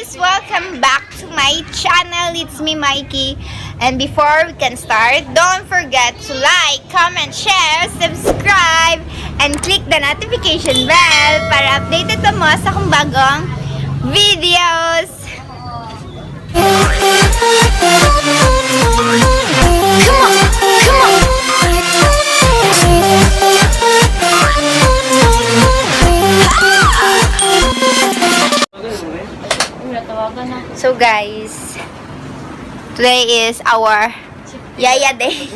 guys! Welcome back to my channel. It's me, Mikey. And before we can start, don't forget to like, comment, share, subscribe, and click the notification bell para updated ka mo sa kung bagong videos. Come on! Come on! So guys, today is our Yaya Day.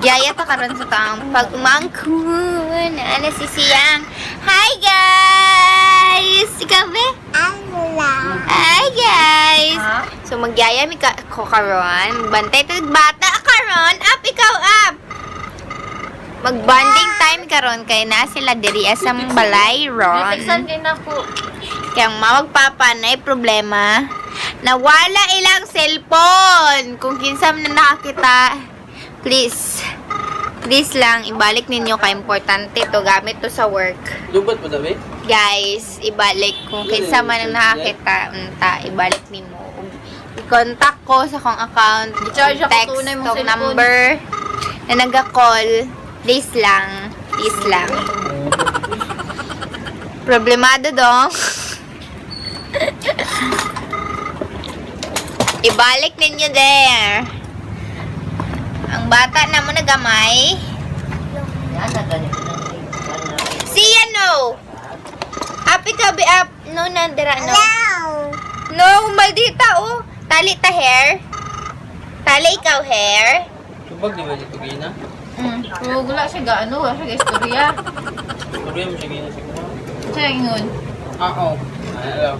Yaya ta karon sa taong pagmangkun. Ano si Siyang? Hi guys! Ikaw ba? Hi guys! So magyaya mi ko karon. Bantay to bata karon. Up ikaw up! Magbanding time karon kay na sila diri sa balay ron. Nagsan din ako. Kaya magpapa na problema. Nawala ilang cellphone. Kung kinsam na nakakita, please lang, ibalik ninyo ka importante to. Gamit to sa work. Lubat mo dabi? Guys, ibalik. Kung kinsam man ang nakakita, ibalik ninyo. I-contact ko sa kong account. I-charge ako Text tunay mong tong cellphone. number na nag-call. Please lang. Please lang. Problemado dong. Ibalik ninyo there. Ang bata na mo nagamay. Siya no. Up ikaw be up. No, nandira no. No, maldita oh. Tali ta hair. Tali ikaw hair. Subag di ba dito gina? Wala siya gaano, wala siya istorya. Problem mo siya gina siguro. Siya ingon. Oo. Hello.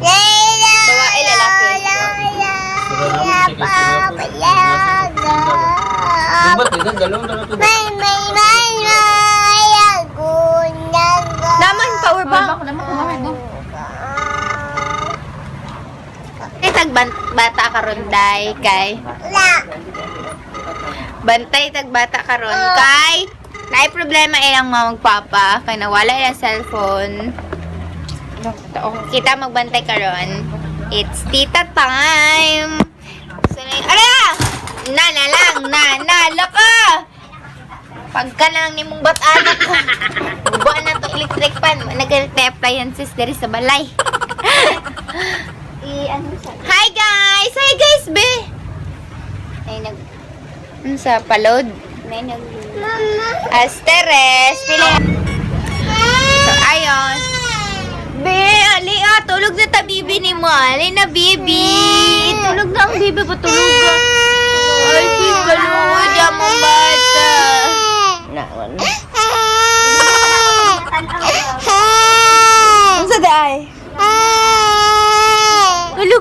Bawae lalaki. Pero naman siya siguro. Lubat din ang galong na ito. Naman power bank. Baka naman kumahay mo. Bata karon day kay. Bantay tagbata karon kay. Naay problema ilang magpapa kay nawala ilang cellphone. Kita magbantay karon. It's tita time. So, ala! Laka! Pagka lang ni mong bat-anak ko. Bubuan na to electric fan. Nag-electric appliances dari sa balay. Hi guys! Hi guys, be! Ay, sa palod. May Asteres. So, ayon. Be, ali tulog na ta bibi ni mo. Ali na bibi. Tulog na ang bibi ko, tulog na. Ay, si kaluod mong bata. Ang saday.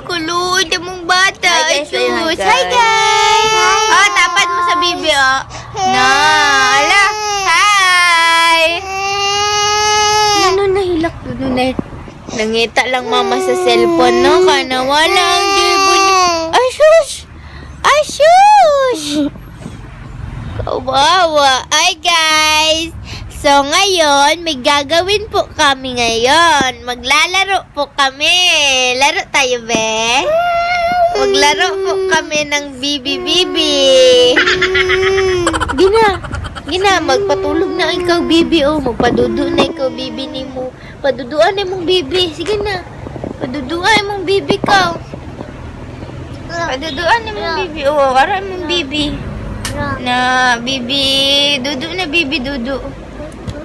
Kaluod mong bata. Ay, sus. Hi, guys. Oh, tapat mo sa bibi, oh. Na, ala. Hi. Ano nahilak doon na? Nangita lang mama sa cellphone, no? Kana wala ang gibo niya. Ay, shush! Ay, shush! Kawawa. Ay, guys! So, ngayon, may gagawin po kami ngayon. Maglalaro po kami. Laro tayo, be? Maglaro po kami ng bibi-bibi. Gina, magpatulog na ikaw, bibi, oh. Magpadudu na ikaw, bibi ni mo. Paduduan na mong bibi. Sige na. Paduduan mong bibi ka. Paduduan na mong bibi. Oh, aray mong bibi. Na, bibi. Dudu na, bibi, dudu.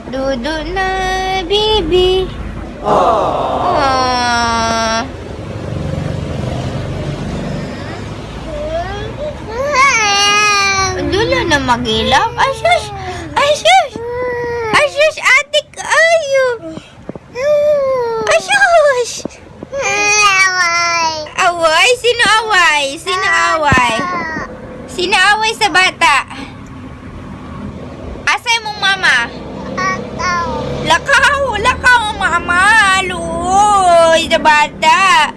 Dudu na, bibi. Aww. Dulo na magilaw. Ay, shush! Ay, shush! Ay, shush! Atik! Ayo! Ay, shush! Away? Sino away? Sino away? Sino away sa bata? Asay mong mama? Lakaw ang mama. Luoy, sa bata.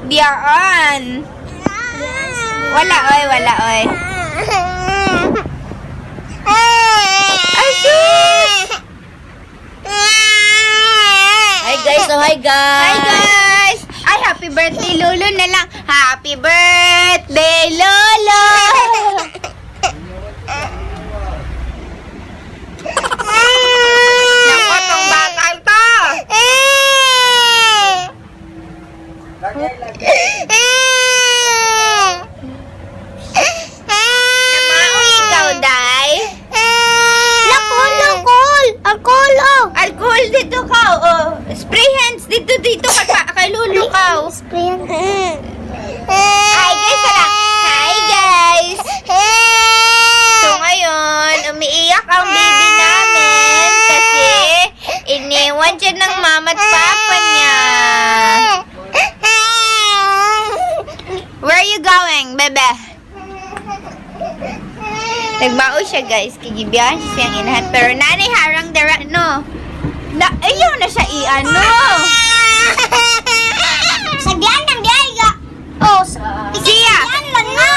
Biyaan. Wala, oy. Ay, sus! Ay, guys. Oh, hi guys. Hi guys! Ay, happy birthday Lolo na lang. Happy birthday Lolo! Naku, tong batang to! Namao ikaw, Day? Alcohol dito ka, oh. Spray hands dito ka kay Lolo ka. Hi guys, Hi guys. So ngayon, umiiyak ang baby namin kasi iniwan siya ng mama at papa niya. Where are you going, bebe? Nagbao siya guys, kigibiyan siya siyang inahan. Pero nanay harang dara, no? Ayaw na siya i-ano. Saglan ng diayga. Oh, Siya! lang na.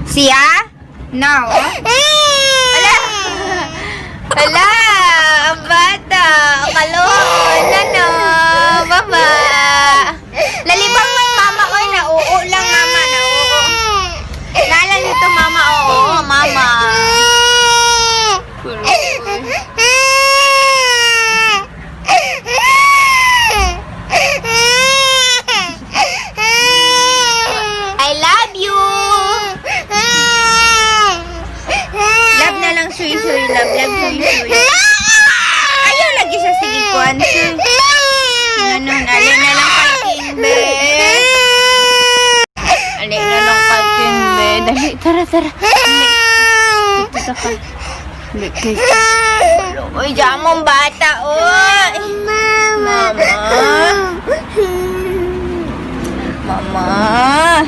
Siya? No. Hala! Hala! Ang bata! Kalon! Ano? Mama! Lalibang ng mama ko. Nauo lang mama. Nauo. Lala nito mama. Oo, mama. I love you! Love na lang, suy-suy. Love, suy-suy. Ayaw lagi siya sige kuan. Ano, alin na lang kay Kinbe. Alin na lang kay Kinbe. Dali, tara. Dali. Dito ka. Dali, guys. Uy, diyan mong bata, uy. Mama.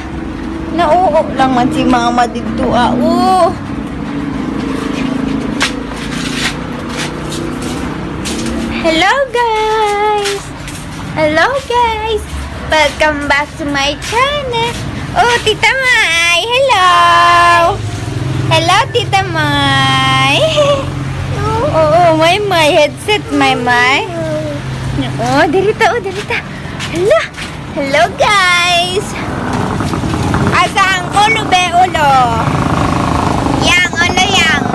Nauo lang man si mama dito, oh. Hello guys! Welcome back to my channel. Oh, Tita Mai! Hello! Hello, Tita Mai! Oo, may headset, may. Oh, dirita. Hello guys! Asa ang ulo, be, ulo? Yang, ulo, yang.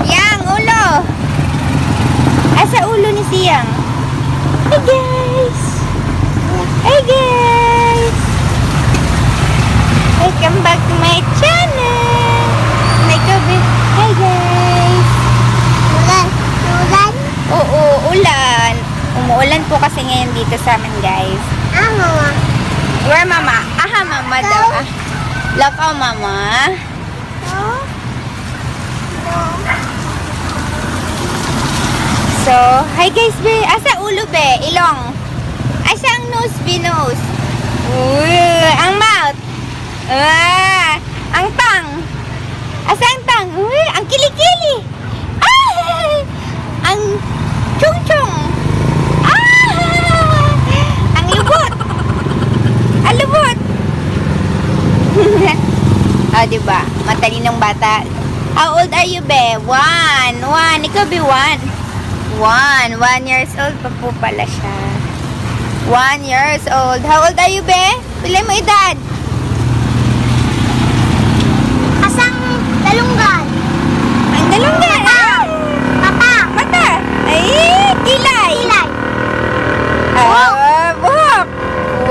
Yang, ulo. Asa ulo ni Siyang? Hey guys! Welcome back to my channel! Hi guys! Oo, ulan. Umuulan po kasi ngayon dito sa amin, guys. Where mama? Aha, mama daw. Love ko, mama. So, hi guys, be. Asa ulo, be? Ilong. Asa ang nose, be, nose? Ang mouth. Ang tongue. Asa ang tongue? Ang kilikili. Ang chung-chung. Ang lubot. Ang lubot. Diba? Matalinong bata. How old are you, be? One. Ikaw, be, one. 1 years old pa po pala siya. 1 years old. How old are you, be? Pila mo edad? Asang dalunggan. Ang dalunggan. Mata. Ay, kilay. Buhok.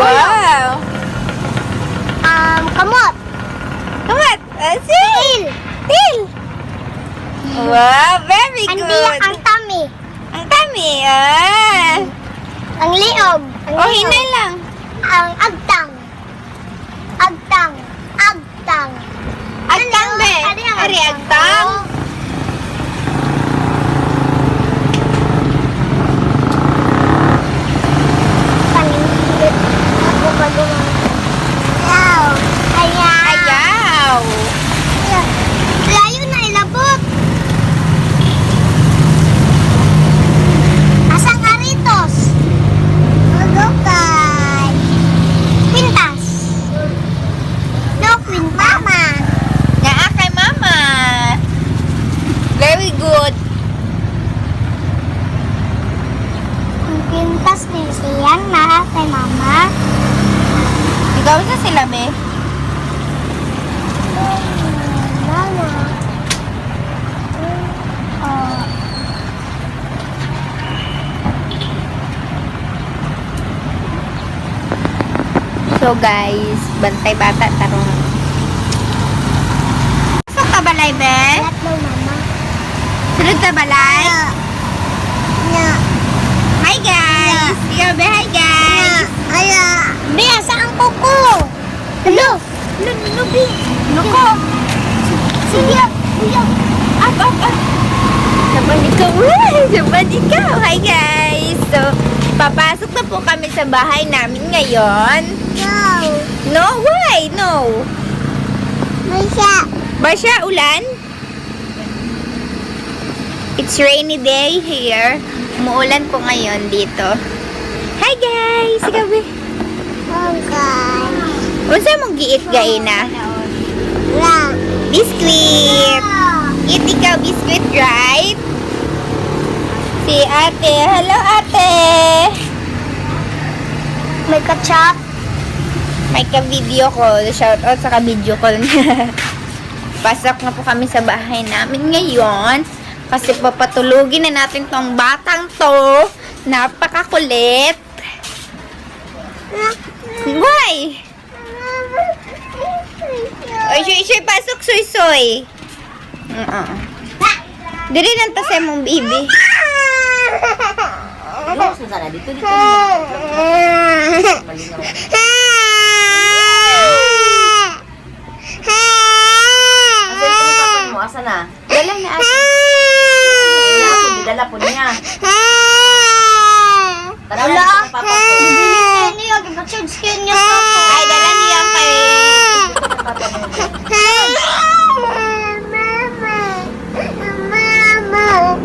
Wow. Kamot. Til. Wow, very Ang good. ang tummy. Ang tummy, Ang liog. Oh, hinay lang. Ang agtang. Agtang, be. Ari, agtang. Paningit. Ako ba ayaw. Ayaw. Layo na ilabot. Asang aritos. Magukay. Pintas. No, mama. Naa kay mama. Parehas din silang na kay mama. Ikaw sa sila, be? Mama. Oh. So guys, bantay bata, tarong. Pasok ka balay, be? Tatlo, mama. Sunod ka balay? Na. Hi guys! Ikaw, be? Hi guys! Ala. Bea, saan kuko? Hello. Nubi! Nuko! Sige. Kuya. Up! Saban ikaw! Saban ikaw! Hi guys! So, papasok na po kami sa bahay namin ngayon. No. No? Why? No? Masya. Basya, ulan? It's rainy day here. Umuulan po ngayon dito. Hi guys! Ikaw, be? Okay. Unsa mong giit gaina? La. Biscuit! Eat ikaw biscuit, right? Si ate. Hello, ate! May ketchup. May ka-video call. Shoutout sa ka-video call niya. Pasok na po kami sa bahay namin ngayon. Kasi papatulugin na natin tong batang to. Napakakulit. Why? Oy, soy, pasok, soy. Dili lang ta sa mong baby. Asa na? Dala na ate. Dala po niya. Tara Wala. na sa papa ko. Hindi yung ipa-charge kayo niya sa ako. Ay, dala niya kay...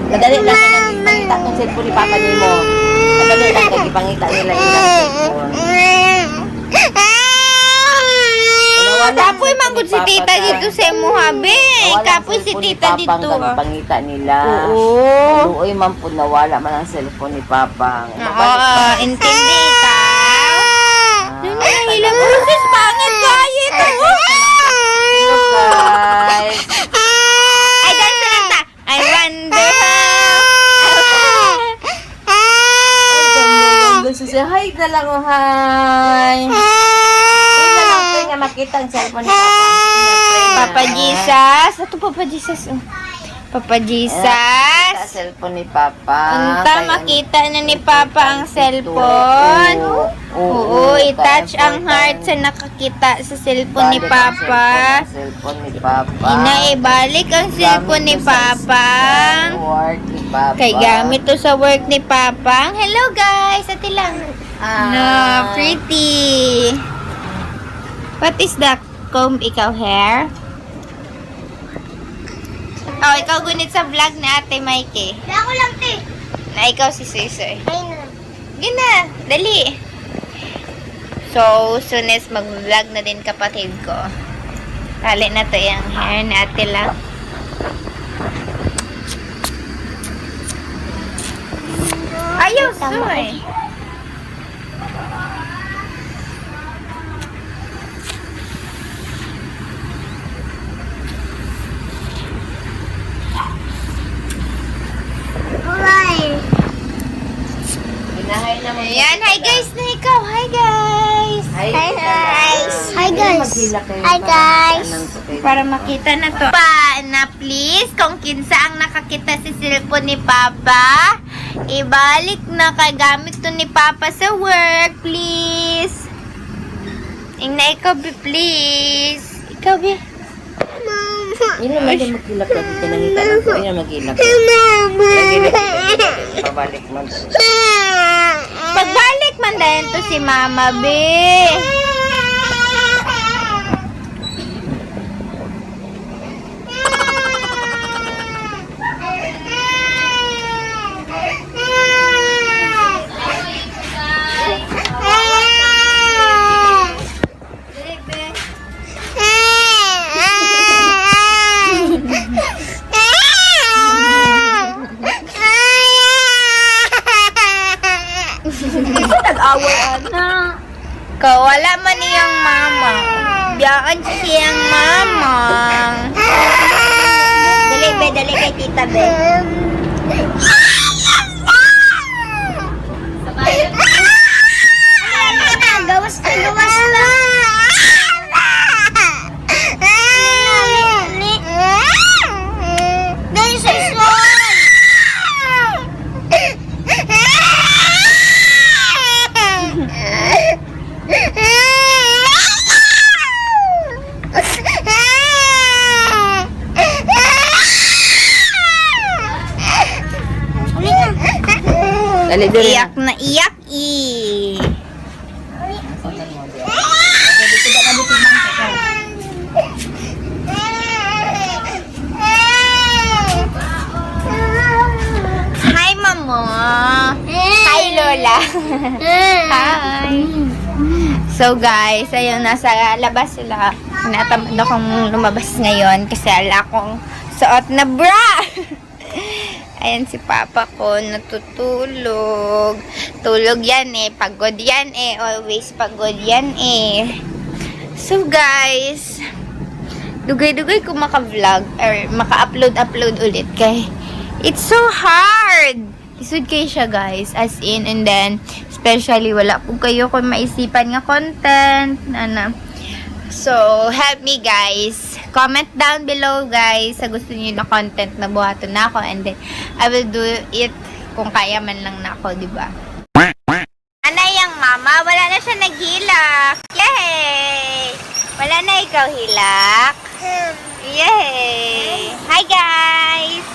Madali lang ka nagpangita ng cellphone ni papa niyo mo. Madali lang nagpangita nila yung cellphone. Kapoy manggod si tita dito sa imo habe. Kapoy si tita dito. Nagpangita nila. Oo. Luoy man po nawala man ang cellphone ni papa. Oo, intindi ka. Ano na hilang usus pangit kaya ito. Guys. Ay, dance na ta. I wonder Gusto siya, hi na lang oh, hi. Hindi na lang kayo nga makita ang cellphone ni papa. Papa Jesus. Ito Papa Jesus. Oh. Papa Jesus. Cellphone ni papa. Unta makita na ni Papa ang cellphone. Oo, i-touch ang heart sa nakakita sa cellphone ni Papa. Cellphone ni papa. Inaibalik ang cellphone ni Papa. Work ni papa. Kay gamit to sa work ni Papa. Hello guys, ati lang. No, pretty. What is that? Comb ikaw hair? Oh, ikaw gunit sa vlog ni Ate Mikey. Ako lang, te. Na ikaw si Susoy. Ayun na. Gina, dali. So, soon as mag-vlog na din kapatid ko. Tali na to yung hair ni Ate lang. Ayaw, soy. Alright. Hinahay na mo. Ayan, hi guys na ikaw. Hi guys. Hi guys. Hi, guys. Hi, guys. Para makita na to. Pa, na please, kung kinsa ang nakakita si cellphone ni Papa, ibalik na kagamit to ni Papa sa work, please. Ingna, ikaw, be, please. Ikaw, be. Yun naman yung magkilap na dito nangita na po. Yun ang magkilap. Magkilap. Pabalik mo. Pagbalik man dahil to si Mama, be. Nag-away, ana. Kawala man niyang mama. Biyaan siyang mama. Dali kay tita, be. Gawas na. Dali sa Dali, dali. Iyak na iyak eh. Hi, Mama. Hi, Lola. Hi. So, guys, ayun, nasa labas sila. Natamad akong lumabas ngayon kasi ala akong suot na bra. Ayan si Papa ko, natutulog. Tulog yan eh, pagod yan eh. Always pagod yan eh. So, guys, dugay-dugay ko maka-vlog or maka-upload ulit kay it's so hard. Isud kayo siya, guys. As in, and then, especially, wala po kayo kung maisipan nga content. So, help me, guys. Comment down below, guys, sa gusto niyo na content na buhaton na ako. And then, I will do it kung kaya man lang na ako, diba? Ano yung mama? Wala na siya naghilak. Yay! Wala na ikaw hilak. Yay! Hi, guys!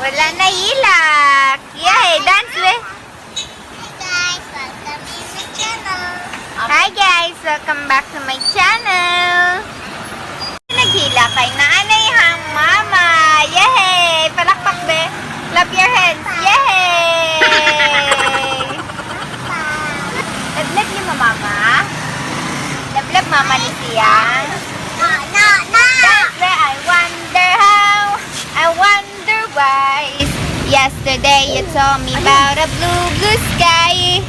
Wala na hilak. Yay! Dance with... Hi guys! Welcome back to my channel! Naghila kay naanay hang mama! Yay! Palakpak be! Clap your hands! Yay! Lablab ni mama? Lablab mama ni siyang? That's where I wonder how, I wonder why. Yesterday you told me about a blue sky.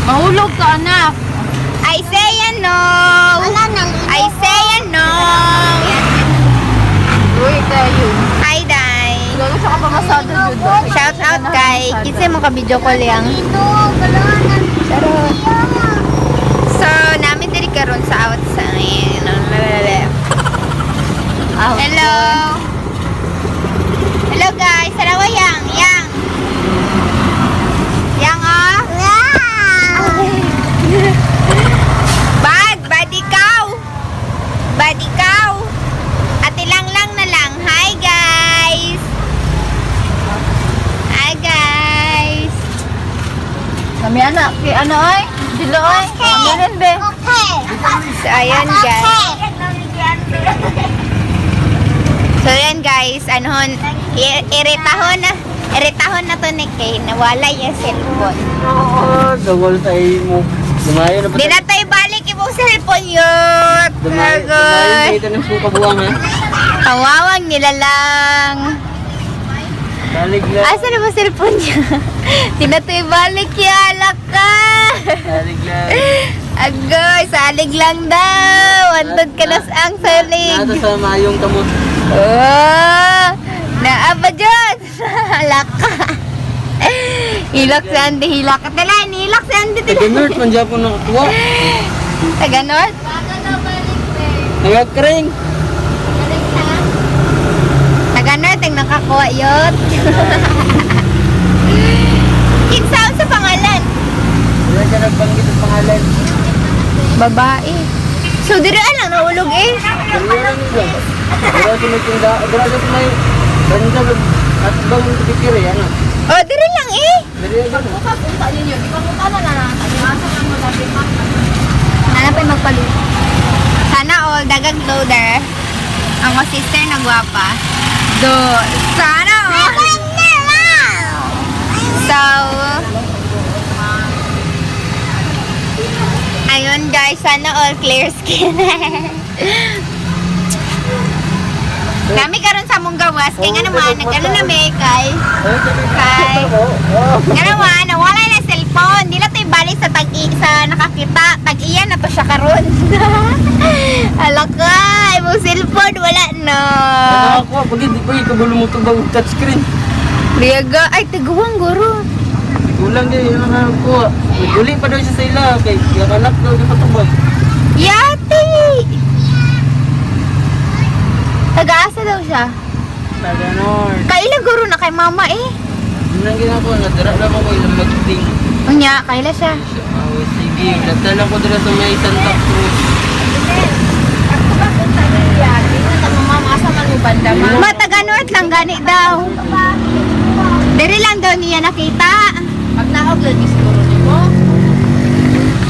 Mahulog ka, anak. I say no. I say no. Uy, kayo. Hi, Day. Gano'n siya kapamasado dito. Shout out kay Kitse mo ka-video call yang. So, namin diri karon sa outside. Hello. Hello guys. Sarawa yang. Yang oh. Bad ikaw. Bad ikaw. Ate lang na lang. Hi guys. Hi guys. Kami anak. Kaya ano ay? Dilo ay. Kami rin be. So, ayan guys. So, ayan guys. Anhon, iritahon na to ni Kay. Nawala yung cellphone. Oo, dawal tayo mo. Dumayo na pa. Di na tayo balik yung cellphone yun. Dumayo dito ng sukabuang ha. Kawawang nila lang. Dalig lang. Asa na ba cellphone niya? Di na tayo balik yalak ka. Dalig lang. Agoy, salig lang daw. Antod ka na sa ang salig. Nata sa mayong tamo. Oh, naaba dyan. Halak ka. Hilak si Andy, hilak ka. Tala, hilak si Andy. Taga-nerd man dyan po nakakuha. Taga North? Nagagkring. Taga North, ang nakakuha yun. Kinsaon sa pangalan? Wala siya nagbanggit ang pangalan. Babae. So, diraan lang, naulog eh. Kanya lang nila. Wala siya may tinda. Wala siya may banda at bang tikikiri. Ano? Oh, dire lang eh. Dari yan. Hanapin magpalu. Sana all dagang loader. Ang mga sister na gwapa. Sana all. So, ayun guys, sana all clear skin. Kami karon sa mong gawas. Kaya nga naman, nag-ano na may kay. Ay, sabi ko. Kay. Oh. Nga naman, nawala na yung cellphone. Di lang tayo balik sa sa nakakita. Tag-iyan na to siya karon. Alakay, mo cellphone, wala na. Ako, pag hindi ko ikabulo mo itong bagong touchscreen. Liaga, ay, taguwang guro. Kulang din yung mga ko. Uli pa daw siya sa ila. Kay anak daw di patubay. Yati! Taga-asa daw siya. Sa ganon. Kailan guro na kay mama eh. Yun ang ginagawa. Nadara lang ako ilang magting. Unya, kaila siya. Oh, sige. Nagdala ko dira sa may Santa Cruz. Mataga-north lang gani daw. Diri lang daw niya nakita. Pag naog lagi siguro mo.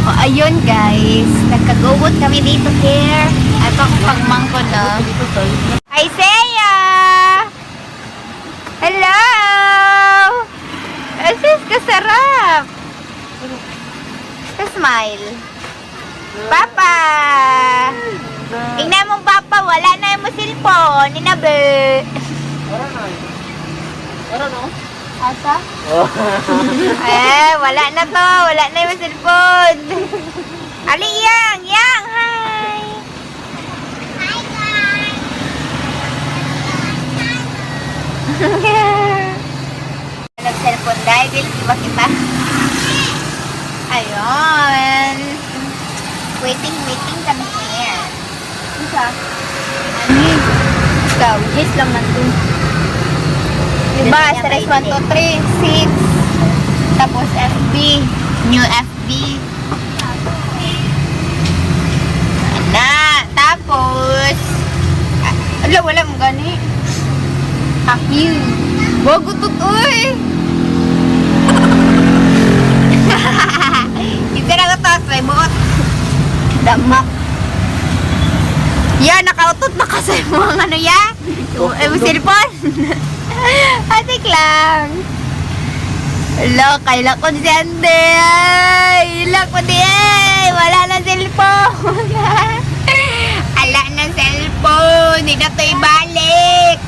O, ayun guys. Nagkagubot kami dito here. At ako pagmangko na. Hi, Seya! Hello! Asis, kasarap! Smile. Papa! Tingnan mo, Papa. Wala na yung cellphone. Ninabe. Ara no? Asa? Wala na to. Wala na yung cellphone. Ali, Yang! Yang! Hi! Hi, guys! Nag-cellphone dahil. Diba kita? Ayun. Waiting kami here. Isa? Ano? Ikaw, yes lang man to. Diba? Stress 1, 2, 3, 6. Tapos FB. New FB. Na. Tapos. Ala, wala mo gani. Hack you. Bago tutoy. Hindi na ko to. Buot. Damak. Ya, nakautot na kasi mga ano ya. Yung cellphone. Atik lang. Hello, kailan ko si Ande. Kailan ko di wala na cellphone. Ala na cellphone. Hindi na to ibalik.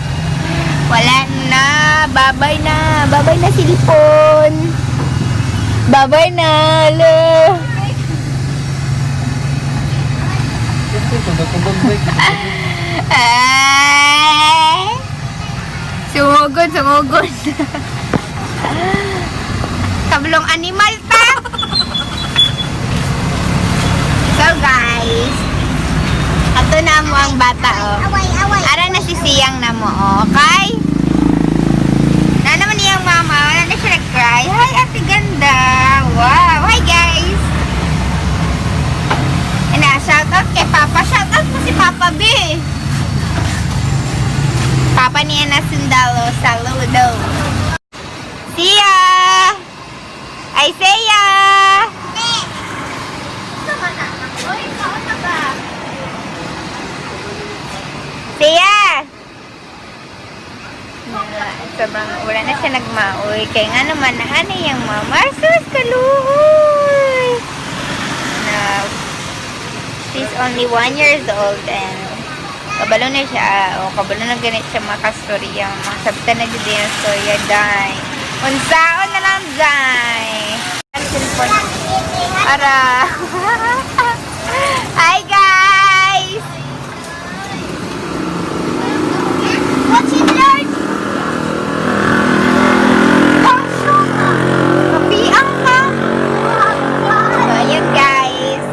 Wala na. Babay na. Babay na cellphone. Babay na. Hello. Sumugod. Kablong animal ta. So guys, ato na mo ang bata oh. Ara na si Siyang na mo oh. Okay? Na naman niyang mama, wala na siya nag-cry. Hi ate ganda. Wow. Hi guys. Shout out kay Papa. Shout out mo si Papa B. Papa niya na sundalo. Saludo. Siya! Ay, Siya! Siya! Sobrang wala na siya nagmaoy. Kaya nga naman na yung mama. Sus, kaluhoy! Now, she's only 1 years old and kabalo na siya o kabalo na ganit siya makastorya makasabta na dyan yung storya dahil unsaon na lang dahil para hi guys what's in there kapiang ka so ayun guys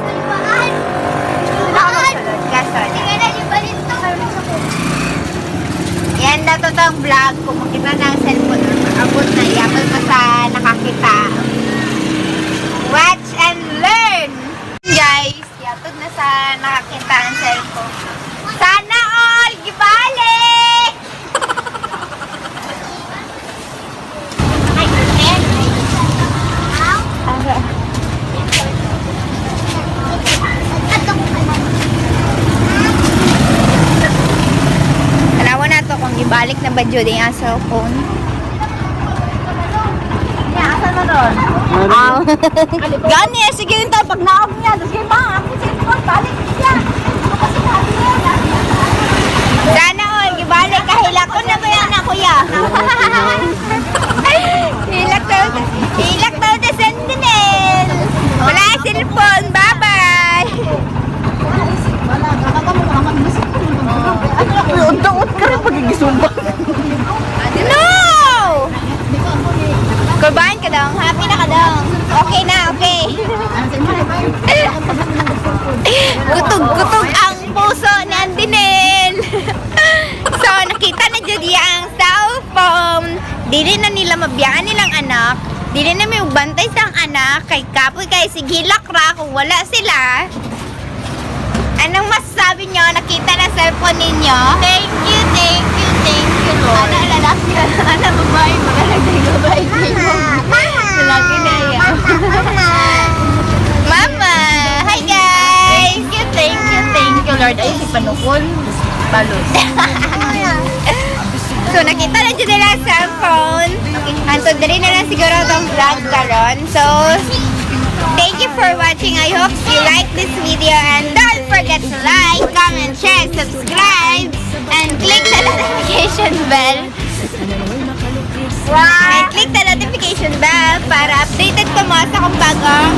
yan na to ang vlog. Kung makita na ang cellphone, abot na yapal pa sa nakakita. Watch and learn! Guys, yapal na sa nakakita ang cellphone. Sana all! Gibalik! Alawa na to kung ibalik na ba Judy ang cellphone. Asan mo doon? Gani, sige yun tayo pag naog niya. Sige ba, ako cellphone, balik niya. Sana all, gibalik kahila ko na. dili na nila mabiyaan nilang anak, dili na may bantay sa anak, kay kapoy kay sigilak ra kung wala sila. Anong masasabi nyo? Nakita na cellphone ninyo? Thank you, Lord. Ana, lalaki na. Ana, babae. Magalagay babae. Lalaki na yan. Mama! Hi, guys! Thank you, Lord. Ay, si Panukon. Balos. So, nakita na dyan nila ang cellphone. Anto, dali na lang siguro itong vlog karon. So, thank you for watching. I hope you like this video and don't forget to like, comment, share, subscribe, and click the notification bell. And click the notification bell para updated ko mo sa kung bagong